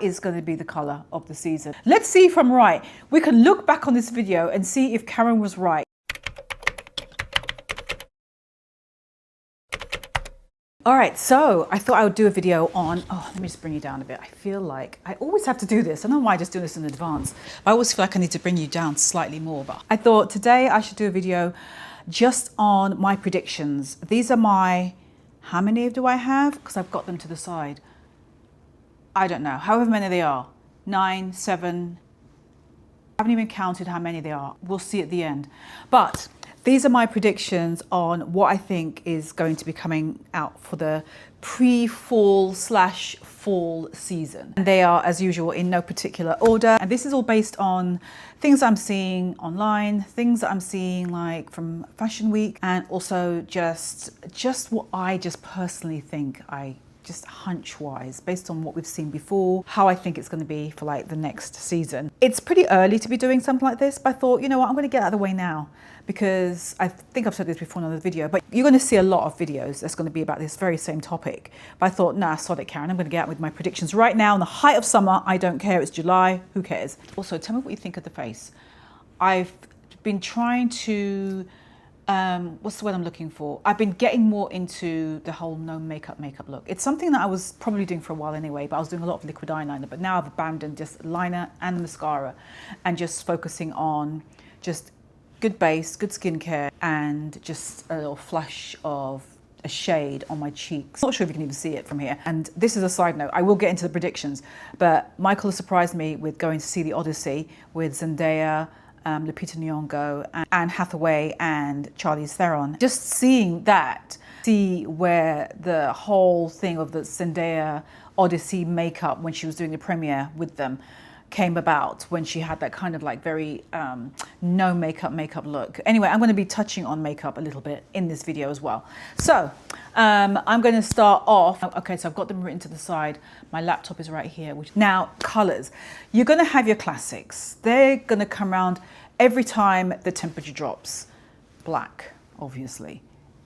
is going to be the color of the season. Let's see if I'm right. We can look back on this video and see if Karen was right. All right, so I thought I would do a video on, let me just bring you down a bit. I feel like I always have to do this. I don't know why I just do this in advance. I always feel like I need to bring you down slightly more, but I thought today I should do a video just on my predictions. These are my, how many do I have? Because I've got them to the side. I don't know, however many they are. 9, 7, I haven't even counted how many they are. We'll see at the end. But these are my predictions on what I think is going to be coming out for the pre-fall/fall season. And they are, as usual, in no particular order. And this is all based on things I'm seeing online, things that I'm seeing like from Fashion Week, and also just what I just personally think, just hunch-wise, based on what we've seen before, how I think it's going to be for like the next season. It's pretty early to be doing something like this, but I thought, you know what, I'm going to get out of the way now, because I think I've said this before in another video, but you're going to see a lot of videos that's going to be about this very same topic. But I thought, nah, sod it, Karen, I'm going to get out with my predictions right now in the height of summer. I don't care, it's July, who cares? Also, tell me what you think of the face. I've been trying to what's the word I'm looking for? I've been getting more into the whole no makeup look. It's something that I was probably doing for a while anyway, but I was doing a lot of liquid eyeliner, but now I've abandoned just liner and mascara and just focusing on just good base, good skincare, and just a little flash of a shade on my cheeks. Not sure if you can even see it from here. And this is a side note, I will get into the predictions, but Michael has surprised me with going to see The Odyssey with Zendaya, Lupita Nyong'o, and Anne Hathaway and Charlize Theron. Just seeing that, see where the whole thing of the Zendaya Odyssey makeup when she was doing the premiere with them came about, when she had that kind of like very no makeup look. Anyway, I'm going to be touching on makeup a little bit in this video as well. So I'm going to start off. Okay, so I've got them written to the side. My laptop is right here. Now, colors. You're going to have your classics. They're going to come around every time the temperature drops. Black, obviously.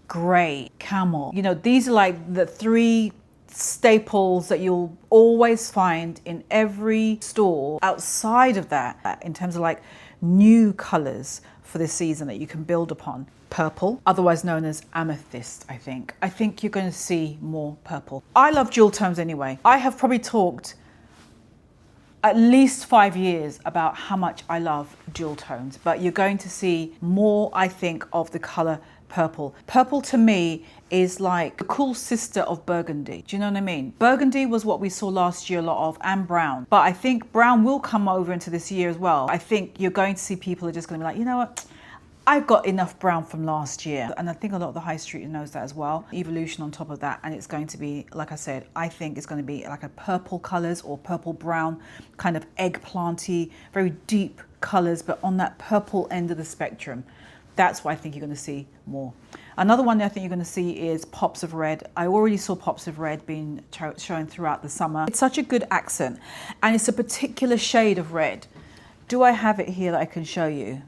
Gray, camel. You know, these are like the three staples that you'll always find in every store. Outside of that, in terms of like new colors for this season that you can build upon. Purple, otherwise known as amethyst, I think. I think you're going to see more purple. I love jewel tones anyway. I have probably talked at least 5 years about how much I love jewel tones, but you're going to see more, I think, of the color purple. Purple to me is like the cool sister of burgundy. Do you know what I mean? Burgundy was what we saw last year a lot of, and brown. But I think brown will come over into this year as well. I think you're going to see people are just going to be like, you know what? I've got enough brown from last year. And I think a lot of the high street knows that as well. Evolution on top of that. And it's going to be, like I said, I think it's going to be like a purple colors or purple brown, kind of eggplanty, very deep colors, but on that purple end of the spectrum. That's what I think you're going to see more. Another one that I think you're going to see is pops of red. I already saw pops of red being shown throughout the summer. It's such a good accent, and it's a particular shade of red. Do I have it here that I can show you?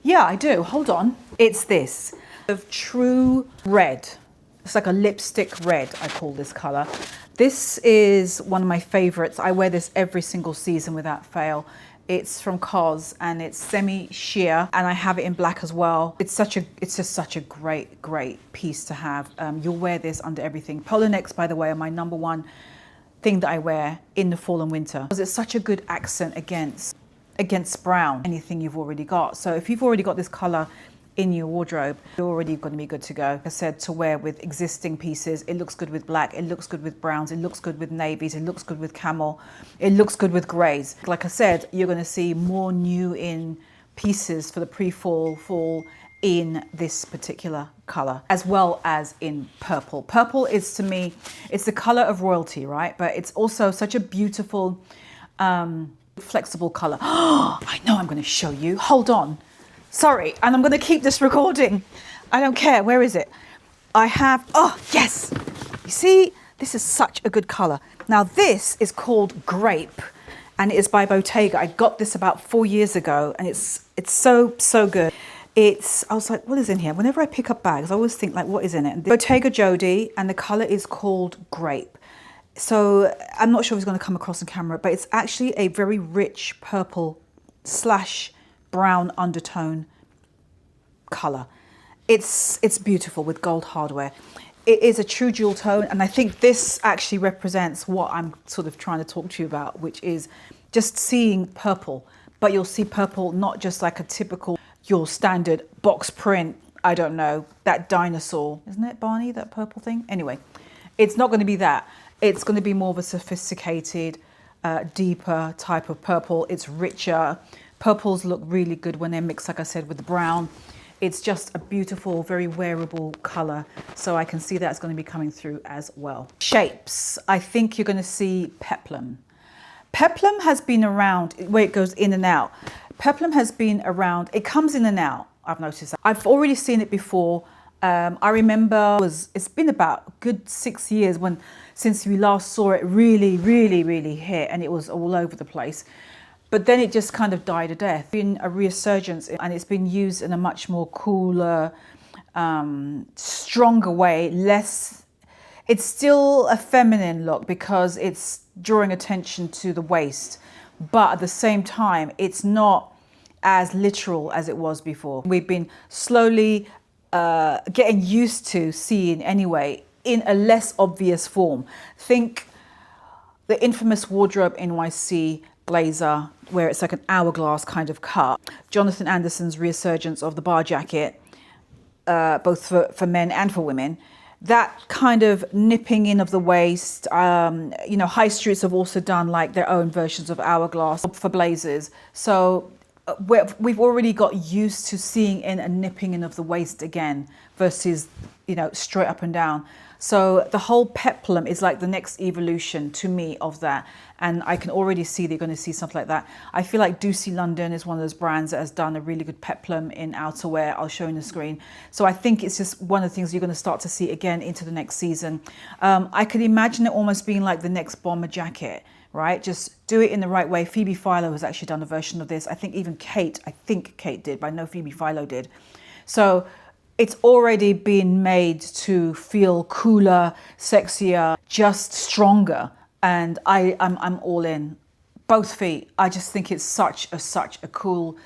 Yeah, I do. Hold on. It's this of true red. It's like a lipstick red, I call this color. This is one of my favorites. I wear this every single season without fail. It's from COS and it's semi-sheer, and I have it in black as well. It's just such a great piece to have. You'll wear this under everything. Polar necks, by the way, are my #1 thing that I wear in the fall and winter, because it's such a good accent against brown, anything you've already got. So if you've already got this color in your wardrobe, you're already going to be good to go. Like I said, to wear with existing pieces. It looks good with black, it looks good with browns, it looks good with navies, it looks good with camel, it looks good with grays. Like I said, you're going to see more new in pieces for the fall in this particular color, as well as in purple. Purple is, to me, it's the color of royalty, right? But it's also such a beautiful, flexible color. Oh, I know I'm going to show you. Hold on. Sorry, and I'm going to keep this recording. I don't care. Where is it? I have, oh, yes. You see, this is such a good color. Now, this is called Grape, and it is by Bottega. I got this about 4 years ago, and it's so good. I was like, what is in here? Whenever I pick up bags, I always think like, what is in it? And Bottega Jodie, and the color is called Grape. So I'm not sure if it's going to come across on camera, but it's actually a very rich purple slash brown undertone color. It's beautiful with gold hardware. It is a true jewel tone, and I think this actually represents what I'm sort of trying to talk to you about, which is just seeing purple. But you'll see purple not just like a typical, your standard box print, I don't know, that dinosaur, isn't it Barney, that purple thing? Anyway, it's not going to be that. It's going to be more of a sophisticated, deeper type of purple. It's richer. Purples look really good when they're mixed, like I said, with the brown. It's just a beautiful, very wearable color. So I can see that's going to be coming through as well. Shapes. I think you're going to see Peplum. Peplum has been around, where it goes in and out. Peplum has been around. It comes in and out. I've noticed that. I've already seen it before. I remember it's been about a good 6 years since we last saw it really hit, and it was all over the place. But then it just kind of died a death. It's been a resurgence, and it's been used in a much more cooler, stronger way, less. It's still a feminine look because it's drawing attention to the waist, but at the same time, it's not as literal as it was before. We've been slowly getting used to seeing anyway in a less obvious form. Think the infamous Wardrobe NYC blazer, where it's like an hourglass kind of cut. Jonathan Anderson's resurgence of the bar jacket, both for men and for women. That kind of nipping in of the waist. You know, high streets have also done like their own versions of hourglass for blazers. So we've already got used to seeing in a nipping in of the waist again versus, you know, straight up and down. So the whole Peplum is like the next evolution to me of that. And I can already see that you're going to see something like that. I feel like Ducey London is one of those brands that has done a really good Peplum in outerwear. I'll show you on the screen. So I think it's just one of the things you're going to start to see again into the next season. I could imagine it almost being like the next bomber jacket, right? Just do it in the right way. Phoebe Philo has actually done a version of this. I think even Kate did, but I know Phoebe Philo did. So it's already been made to feel cooler, sexier, just stronger. And I'm all in. Both feet. I just think it's such a cool,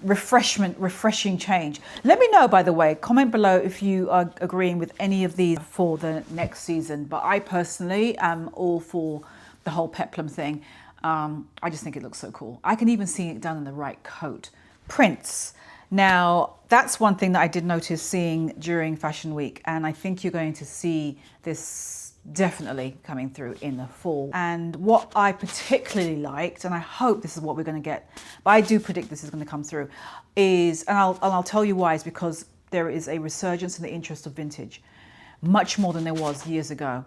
refreshing change. Let me know, by the way, comment below if you are agreeing with any of these for the next season. But I personally am all for the whole Peplum thing. I just think it looks so cool. I can even see it done in the right coat. Prints. Now, that's one thing that I did notice seeing during Fashion Week, and I think you're going to see this definitely coming through in the fall. And what I particularly liked, and I hope this is what we're going to get, but I do predict this is going to come through, is, and I'll tell you why, is because there is a resurgence in the interest of vintage, much more than there was years ago.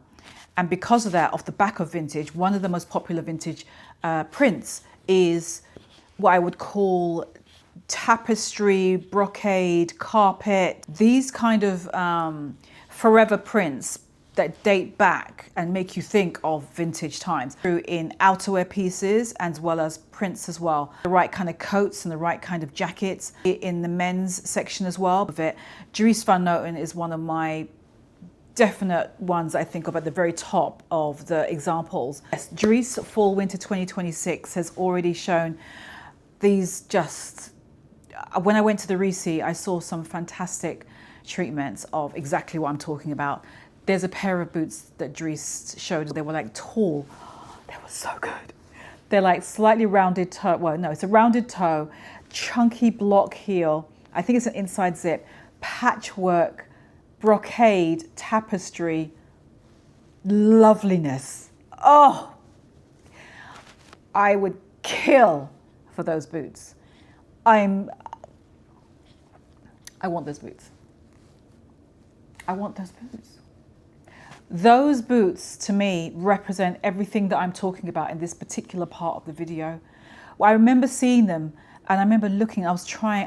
And because of that, off the back of vintage, one of the most popular vintage prints is what I would call tapestry, brocade, carpet, these kind of forever prints that date back and make you think of vintage times. Through in outerwear pieces as well as prints as well. The right kind of coats and the right kind of jackets in the men's section as well. Dries Van Noten is one of my definite ones I think of at the very top of the examples. Yes, Dries Fall Winter 2026 has already shown these just, when I went to the Resi, I saw some fantastic treatments of exactly what I'm talking about. There's a pair of boots that Dries showed. They were like tall. They were so good. They're like slightly rounded toe. Well, no, it's a rounded toe, chunky block heel. I think it's an inside zip, patchwork, brocade, tapestry, loveliness. Oh, I would kill for those boots. I want those boots. I want those boots. Those boots to me represent everything that I'm talking about in this particular part of the video. Well, I remember seeing them and I remember looking, I was trying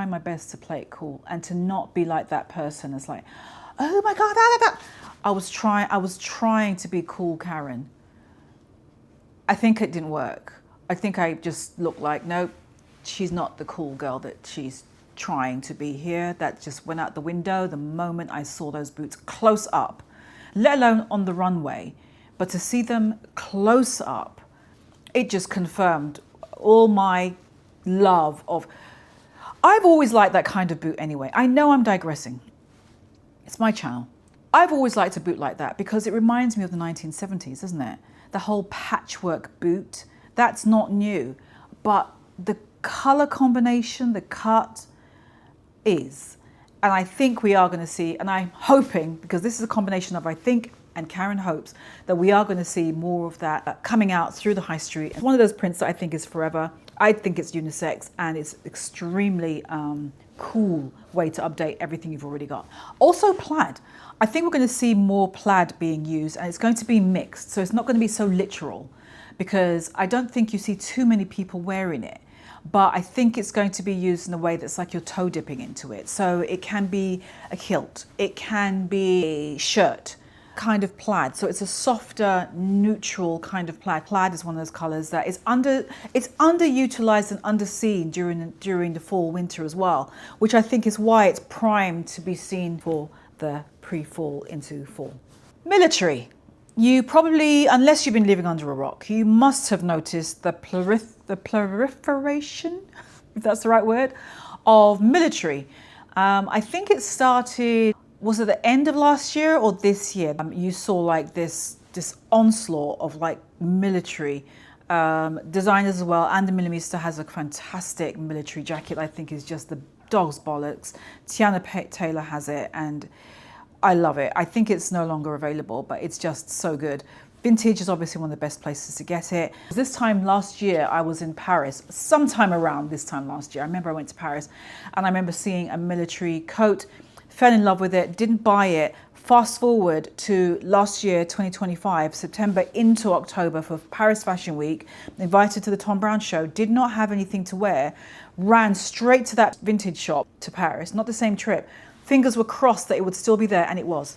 my best to play it cool and to not be like that person. It's like, oh my God, I was trying to be cool, Karen. I think it didn't work. I think I just looked like, nope, she's not the cool girl that she's trying to be here. That just went out the window the moment I saw those boots close up, let alone on the runway, but to see them close up, it just confirmed all my love of, I've always liked that kind of boot anyway. I know I'm digressing. It's my channel. I've always liked a boot like that because it reminds me of the 1970s, doesn't it? The whole patchwork boot, that's not new, but the color combination, the cut is. And I think we are going to see, and I'm hoping, because this is a combination of I think and Karen hopes, that we are going to see more of that coming out through the high street. It's one of those prints that I think is forever. I think it's unisex and it's extremely cool way to update everything you've already got. Also plaid. I think we're going to see more plaid being used, and it's going to be mixed. So it's not going to be so literal, because I don't think you see too many people wearing it. But I think it's going to be used in a way that's like you're toe dipping into it. So it can be a kilt, it can be a shirt kind of plaid. So it's a softer, neutral kind of plaid. Plaid is one of those colors that is underutilized and underseen during the fall, winter as well, which I think is why it's primed to be seen for the pre-fall into fall. Military. You probably, unless you've been living under a rock, you must have noticed the proliferation, if that's the right word, of military. I think it started, was it the end of last year or this year? You saw like this onslaught of like military designers as well. And the Millimeter has a fantastic military jacket. I think is just the dog's bollocks. Tiana Taylor has it, and I love it. I think it's no longer available, but it's just so good. Vintage is obviously one of the best places to get it. This time last year, I was in Paris, sometime around this time last year. I remember I went to Paris and I remember seeing a military coat, fell in love with it, didn't buy it. Fast forward to last year, 2025, September into October for Paris Fashion Week, invited to the Tom Brown show, did not have anything to wear, ran straight to that vintage shop to Paris, not the same trip. Fingers were crossed that it would still be there, and it was.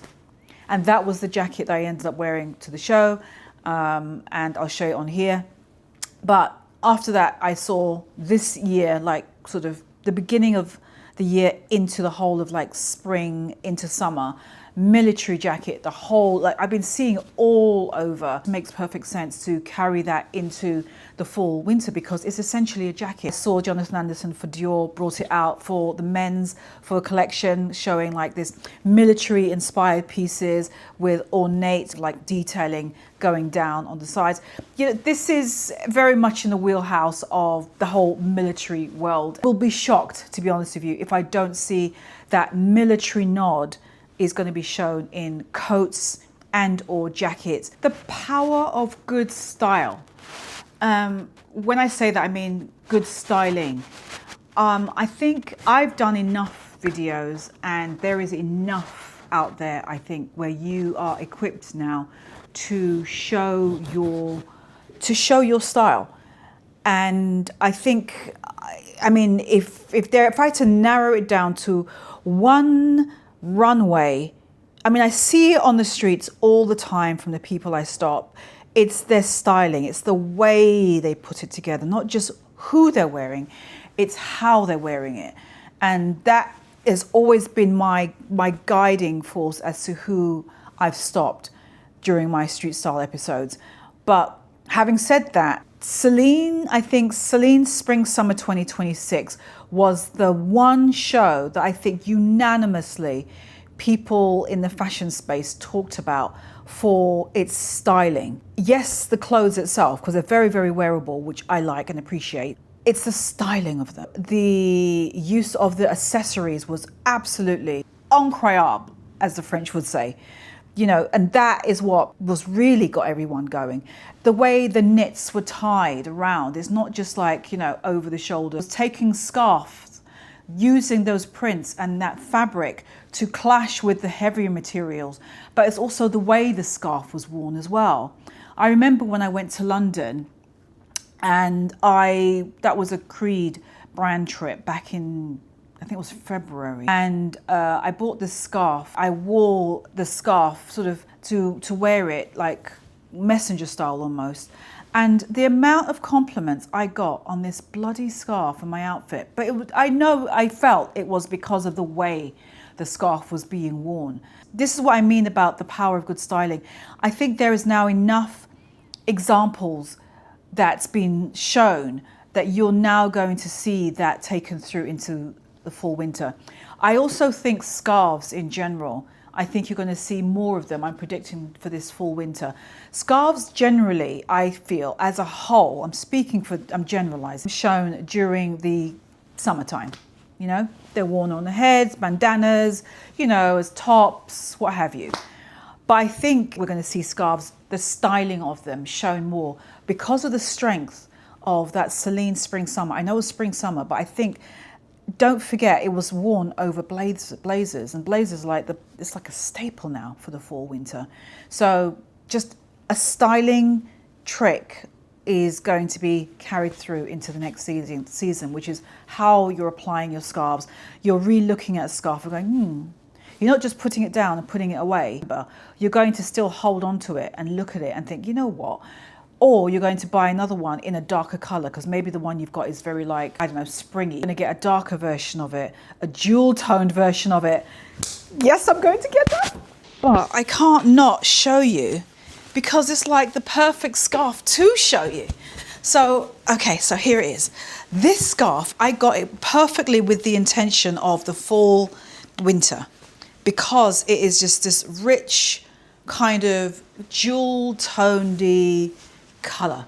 And that was the jacket that I ended up wearing to the show, and I'll show it on here. But after that, I saw this year, like sort of the beginning of the year into the whole of like spring into summer, military jacket, the whole, like I've been seeing it all over. It makes perfect sense to carry that into the fall winter because it's essentially a jacket. I saw Jonathan Anderson for Dior brought it out for the men's for a collection showing like this military inspired pieces with ornate like detailing going down on the sides. You know, this is very much in the wheelhouse of the whole military world. I'll be shocked, to be honest with you, if I don't see that military nod is going to be shown in coats and or jackets. The power of good style. When I say that, I mean good styling. I think I've done enough videos and there is enough out there, I think, where you are equipped now to show your style. And I think, I mean, if I had to narrow it down to one runway, I mean, I see it on the streets all the time from the people I stop. It's their styling, it's the way they put it together, not just who they're wearing, it's how they're wearing it. And that has always been my guiding force as to who I've stopped during my street style episodes. But having said that, Celine, I think Celine Spring Summer 2026 was the one show that I think unanimously people in the fashion space talked about for its styling. Yes, the clothes itself, because they're very, very wearable, which I like and appreciate. It's the styling of them. The use of the accessories was absolutely incroyable, as the French would say. You know, and that is what was really got everyone going. The way the knits were tied around is not just like, you know, over the shoulders. Taking scarves, using those prints and that fabric to clash with the heavier materials, but it's also the way the scarf was worn as well. I remember when I went to London and that was a Creed brand trip back in, I think it was February, and I bought this scarf. I wore the scarf sort of to wear it like messenger style almost. And the amount of compliments I got on this bloody scarf and my outfit, but I felt it was because of the way the scarf was being worn. This is what I mean about the power of good styling. I think there is now enough examples that's been shown that you're now going to see that taken through into the fall winter. I also think scarves in general, I think you're going to see more of them. I'm predicting for this fall winter. Scarves generally, I feel as a whole, I'm generalizing, shown during the summertime. You know, they're worn on the heads, bandanas, you know, as tops, what have you. But I think we're going to see scarves, the styling of them shown more because of the strength of that Celine spring summer. I know it's spring summer, but I think, don't forget, it was worn over blazers, and blazers it's like a staple now for the fall winter. So just a styling trick is going to be carried through into the next season, which is how you're applying your scarves. You're re-looking at a scarf and going, You're not just putting it down and putting it away, but you're going to still hold on to it and look at it and think, you know what? Or you're going to buy another one in a darker color because maybe the one you've got is very springy. You're going to get a darker version of it, a jewel toned version of it. Yes, I'm going to get that. But I can't not show you because it's like the perfect scarf to show you. So, okay, so here it is. This scarf, I got it perfectly with the intention of the fall winter because it is just this rich kind of jewel tonedy color,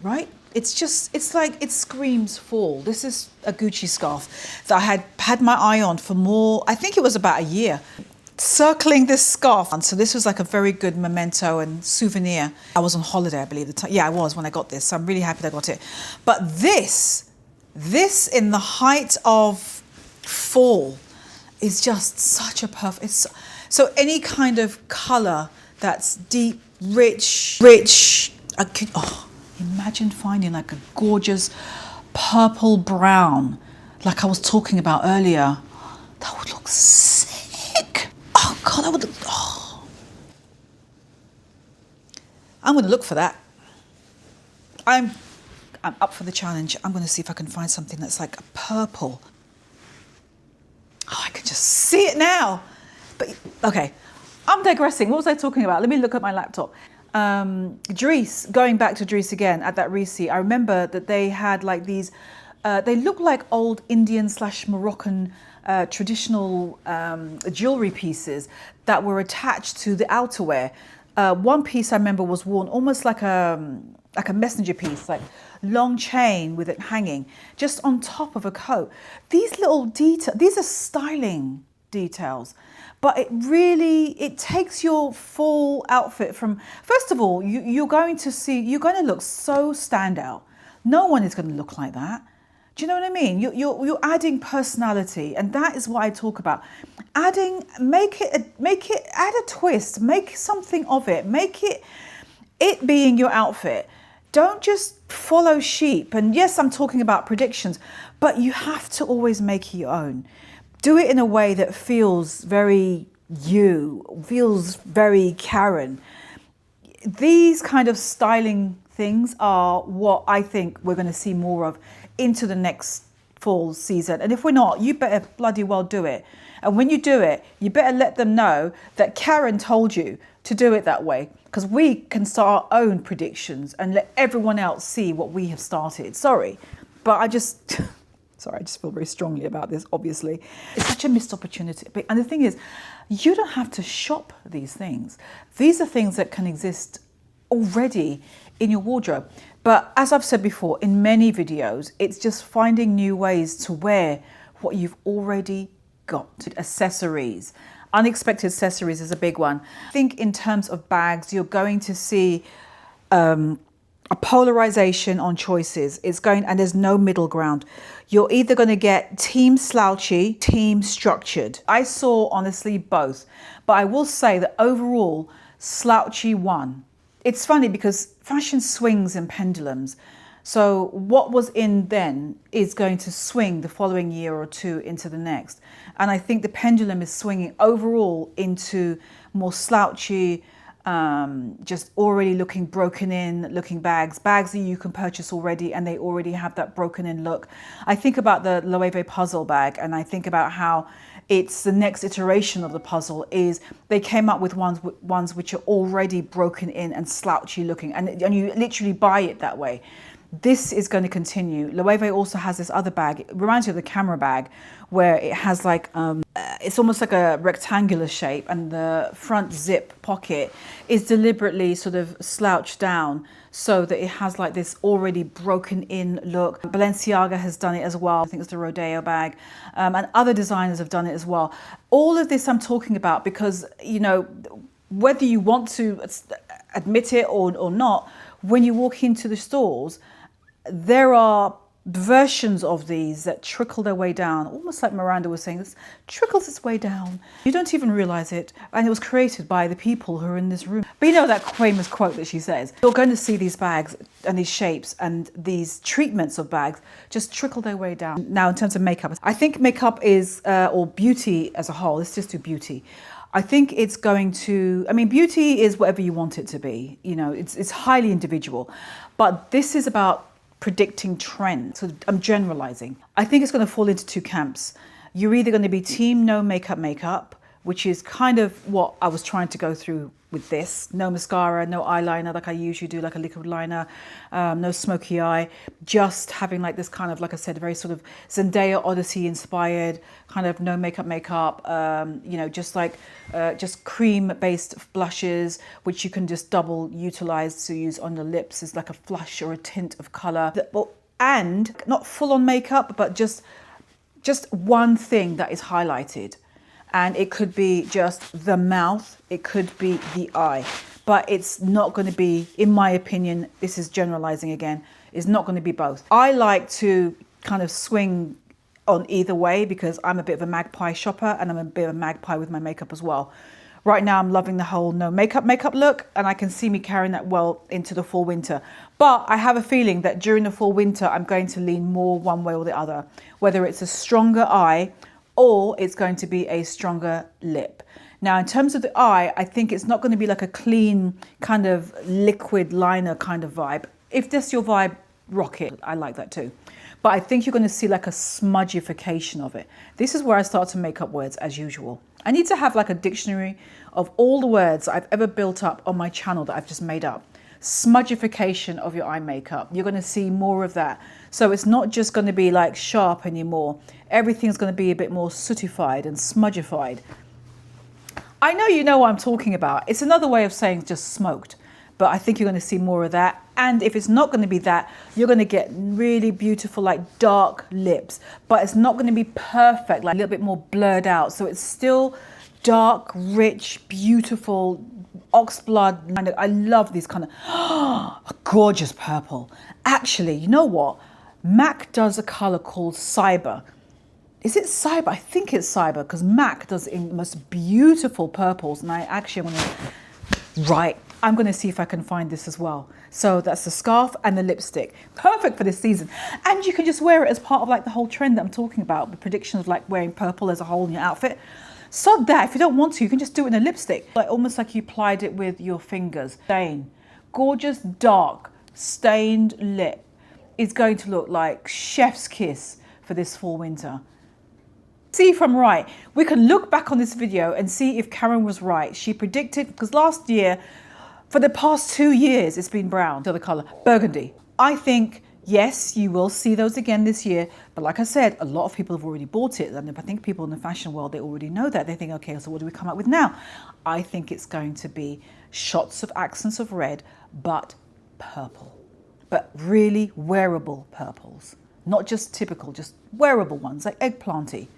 right? It's like it screams fall. This is a Gucci scarf that I had my eye on for more, I think it was about a year, circling this scarf. And so this was like a very good memento and souvenir. I was on holiday, I believe. I was when I got this. So I'm really happy that I got it. But this in the height of fall is just such a perfect. So any kind of color that's deep, rich. Imagine finding like a gorgeous purple brown, like I was talking about earlier. That would look sick. Oh God, that would look. Oh. I'm going to look for that. I'm up for the challenge. I'm going to see if I can find something that's like a purple. Oh, I can just see it now. But okay, I'm digressing. What was I talking about? Let me look at my laptop. Dries, going back to Dries again at that Risi, I remember that they had like these, they look like old Indian/Moroccan traditional jewelry pieces that were attached to the outerwear. One piece I remember was worn almost like a messenger piece, like long chain with it hanging just on top of a coat. These little details, these are styling details. But it takes your full outfit from, first of all, you're going to look so standout. No one is going to look like that. Do you know what I mean? You're adding personality, and that is what I talk about. Add a twist, make something of it, make it being your outfit. Don't just follow sheep. And yes, I'm talking about predictions, but you have to always make it your own. Do it in a way that feels very feels very Karen. These kind of styling things are what I think we're going to see more of into the next fall season. And if we're not, you better bloody well do it. And when you do it, you better let them know that Karen told you to do it that way, because we can start our own predictions and let everyone else see what we have started. Sorry, but I just feel very strongly about this, obviously. It's such a missed opportunity. And the thing is, you don't have to shop these things. These are things that can exist already in your wardrobe. But as I've said before, in many videos, it's just finding new ways to wear what you've already got. Accessories. Unexpected accessories is a big one. I think in terms of bags, you're going to see a polarization on choices. And there's no middle ground. You're either going to get team slouchy, team structured. I saw honestly both, but I will say that overall slouchy won. It's funny because fashion swings in pendulums. So what was in then is going to swing the following year or two into the next. And I think the pendulum is swinging overall into more slouchy, just already looking broken in looking bags that you can purchase already and they already have that broken in look. I think about the Loewe puzzle bag, and I think about how it's the next iteration of the puzzle. Is they came up with ones which are already broken in and slouchy looking, and you literally buy it that way. This is going to continue. Loewe also has this other bag. It reminds you of the camera bag, where it has like it's almost like a rectangular shape, and the front zip pocket is deliberately sort of slouched down so that it has like this already broken in look. Balenciaga has done it as well. I think it's the Rodeo bag, and other designers have done it as well. All of this I'm talking about because, you know, whether you want to admit it or not, when you walk into the stores, there are versions of these that trickle their way down, almost like Miranda was saying, this trickles its way down. You don't even realize it. And it was created by the people who are in this room. But you know that famous quote that she says, you're going to see these bags and these shapes and these treatments of bags just trickle their way down. Now, in terms of makeup, I think makeup is, or beauty as a whole, let's just do beauty. I think it's going to, I mean, beauty is whatever you want it to be. You know, it's highly individual. But this is about predicting trends. So I'm generalizing. I think it's going to fall into two camps. You're either going to be team no makeup, which is kind of what I was trying to go through with this. No mascara, no eyeliner like I usually do, like a liquid liner, no smoky eye, just having like this kind of, like I said, very sort of Zendaya Odyssey inspired kind of no makeup, you know, just like just cream based blushes, which you can just double utilize to use on the lips as like a flush or a tint of color. And not full on makeup, but just one thing that is highlighted. And it could be just the mouth, it could be the eye, but it's not going to be, in my opinion, this is generalizing again, it's not going to be both. I like to kind of swing on either way because I'm a bit of a magpie shopper and I'm a bit of a magpie with my makeup as well. Right now I'm loving the whole no makeup look, and I can see me carrying that well into the fall winter. But I have a feeling that during the fall winter I'm going to lean more one way or the other, whether it's a stronger eye or it's going to be a stronger lip. Now, in terms of the eye, I think it's not going to be like a clean kind of liquid liner kind of vibe. If that's your vibe, rock it. I like that too. But I think you're going to see like a smudgification of it. This is where I start to make up words as usual. I need to have like a dictionary of all the words I've ever built up on my channel that I've just made up. Smudgification of your eye makeup. You're going to see more of that. So it's not just going to be like sharp anymore. Everything's going to be a bit more sootified and smudgified. I know you know what I'm talking about. It's another way of saying just smoked. But I think you're going to see more of that. And if it's not going to be that, you're going to get really beautiful, like dark lips. But it's not going to be perfect, like a little bit more blurred out. So it's still dark, rich, beautiful, oxblood. I love these kind of a gorgeous purple. Actually, you know what? MAC does a color called Cyber. Is it Cyber? I think it's Cyber because MAC does in the most beautiful purples. And I actually want to, I'm going to see if I can find this as well. So that's the scarf and the lipstick. Perfect for this season. And you can just wear it as part of like the whole trend that I'm talking about. The prediction of like wearing purple as a whole in your outfit. Sod that. If you don't want to, you can just do it in a lipstick. Like almost like you applied it with your fingers. Stain. Gorgeous, dark, stained lip is going to look like chef's kiss for this fall winter. See if I'm right. We can look back on this video and see if Karen was right. She predicted, because last year, for the past 2 years, it's been brown, the other color, burgundy. I think, yes, you will see those again this year. But like I said, a lot of people have already bought it. And I think people in the fashion world, they already know that. They think, okay, so what do we come up with now? I think it's going to be shots of accents of red, but purple. But really wearable purples. Not just typical, just wearable ones, like eggplanty.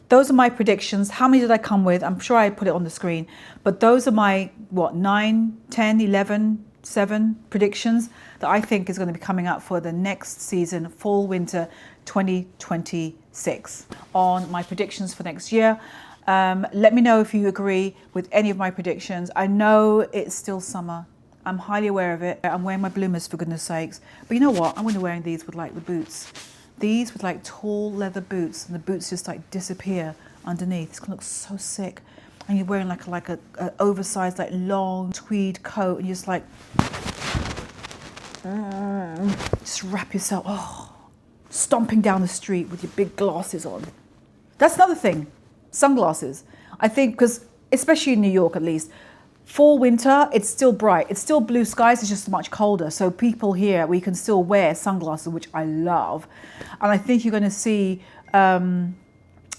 Those are my predictions. How many did I come with? I'm sure I put it on the screen. But those are my, 9, 10, 11, 7 predictions that I think is going to be coming up for the next season, fall, winter 2026. On my predictions for next year. Let me know if you agree with any of my predictions. I know it's still summer. I'm highly aware of it. I'm wearing my bloomers for goodness sakes. But you know what? I'm going to be wearing these with like the boots. These with like tall leather boots, and the boots just like disappear underneath. It's gonna look so sick. and you're wearing like a oversized, like long tweed coat, and you're just like, just wrap yourself, stomping down the street with your big glasses on. That's another thing, sunglasses. I think because, especially in New York at least, fall, winter, it's still bright. It's still blue skies, it's just much colder. So people here, we can still wear sunglasses, which I love. And I think you're going to see, in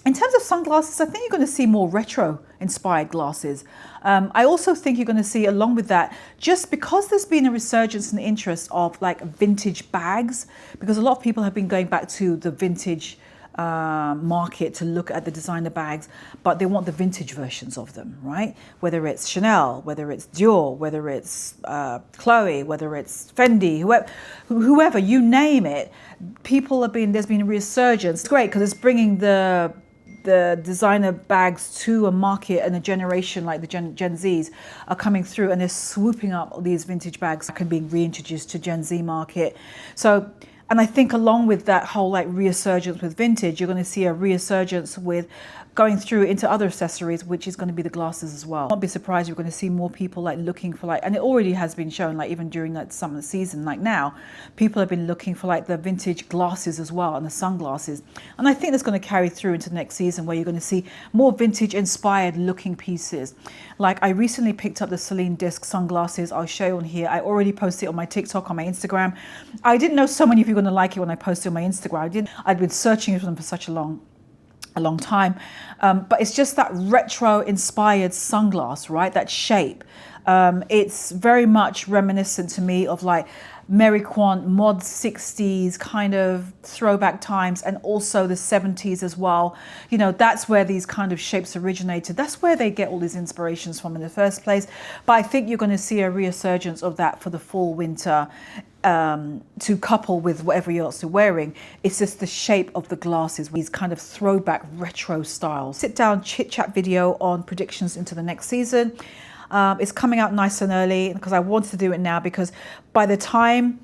terms of sunglasses, I think you're going to see more retro inspired glasses. I also think you're going to see, along with that, just because there's been a resurgence in the interest of like vintage bags, because a lot of people have been going back to the vintage market to look at the designer bags, but they want the vintage versions of them, right? Whether it's Chanel, whether it's Dior, whether it's Chloe, whether it's Fendi, whoever, you name it, there's been a resurgence. It's great because it's bringing the designer bags to a market, and a generation like the Gen Zs are coming through, and they're swooping up all these vintage bags that can be reintroduced to Gen Z market. So, and I think along with that whole like resurgence with vintage, you're going to see a resurgence with going through into other accessories, which is going to be the glasses as well. Don't be surprised, you're going to see more people like looking for like, and it already has been shown, like even during that summer season, like now, people have been looking for like the vintage glasses as well, and the sunglasses. And I think that's going to carry through into the next season, where you're going to see more vintage inspired looking pieces. Like I recently picked up the Celine disc sunglasses. I'll show you on here. I already posted it on my TikTok, on my Instagram. I didn't know so many of you were going to like it when I posted on my Instagram. I'd been searching for them for such a long time, but it's just that retro inspired sunglass, right? That shape, it's very much reminiscent to me of like Mary Quant mod 60s kind of throwback times, and also the 70s as well. You know, that's where these kind of shapes originated. That's where they get all these inspirations from in the first place. But I think you're going to see a resurgence of that for the fall, winter, to couple with whatever else you're wearing. It's just the shape of the glasses, these kind of throwback retro styles. Sit down chit chat video on predictions into the next season. It's coming out nice and early because I wanted to do it now, because by the time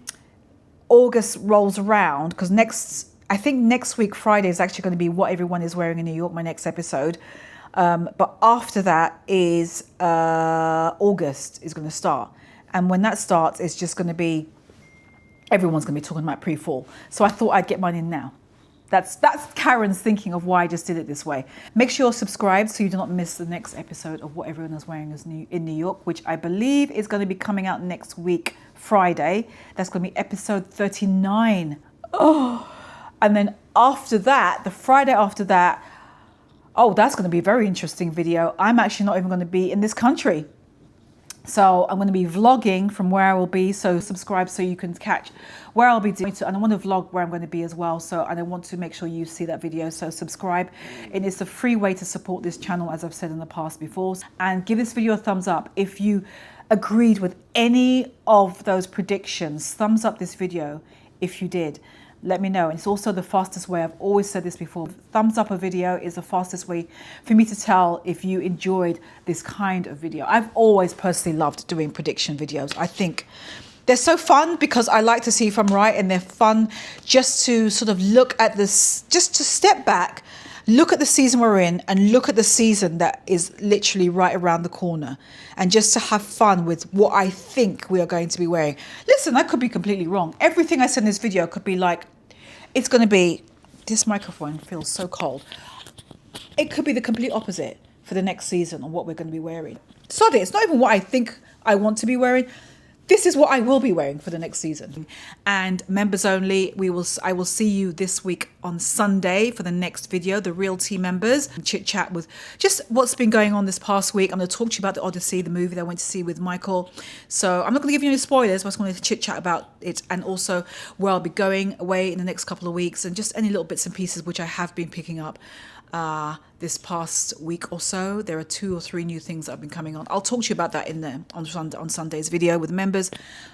August rolls around, because I think next week Friday is actually going to be what everyone is wearing in New York, my next episode. But after that is August is going to start, and when that starts, it's just going to be, everyone's going to be talking about pre-fall. So I thought I'd get mine in now. That's Karen's thinking of why I just did it this way. Make sure you're subscribed so you do not miss the next episode of what everyone is wearing in New York, which I believe is going to be coming out next week, Friday. That's going to be episode 39. And then after that, the Friday after that, that's going to be a very interesting video. I'm actually not even going to be in this country. So I'm going to be vlogging from where I will be. So subscribe so you can catch where I'll be doing. And I want to vlog where I'm going to be as well. So, and I want to make sure you see that video. So subscribe. It is a free way to support this channel, as I've said in the past before. And give this video a thumbs up if you agreed with any of those predictions. Thumbs up this video if you did. Let me know. And it's also the fastest way. I've always said this before. Thumbs up a video is the fastest way for me to tell if you enjoyed this kind of video. I've always personally loved doing prediction videos. I think they're so fun because I like to see if I'm right, and they're fun just to sort of look at this, just to step back, look at the season we're in, and look at the season that is literally right around the corner, and just to have fun with what I think we are going to be wearing. Listen, I could be completely wrong. Everything I said in this video could be like, it's going to be, this microphone feels so cold. It could be the complete opposite for the next season on what we're going to be wearing. Sod it, it's not even what I think I want to be wearing. This is what I will be wearing for the next season. And members only, I will see you this week on Sunday for the next video, the Real Tea members. Chit chat with just what's been going on this past week. I'm going to talk to you about the Odyssey, the movie that I went to see with Michael. So I'm not going to give you any spoilers, but I just wanted to chit chat about it, and also where I'll be going away in the next couple of weeks, and just any little bits and pieces which I have been picking up this past week or so. There are 2 or 3 new things that have been coming on. I'll talk to you about that on Sunday's video with members.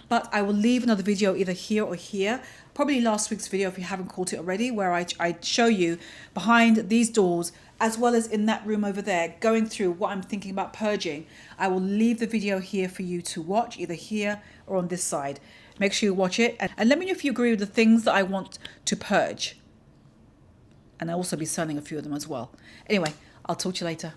But I will leave another video either here or here, probably last week's video if you haven't caught it already, where I show you behind these doors, as well as in that room over there, going through what I'm thinking about purging. I will leave the video here for you to watch, either here or on this side. Make sure you watch it, and let me know if you agree with the things that I want to purge. And I'll also be selling a few of them as well. Anyway, I'll talk to you later.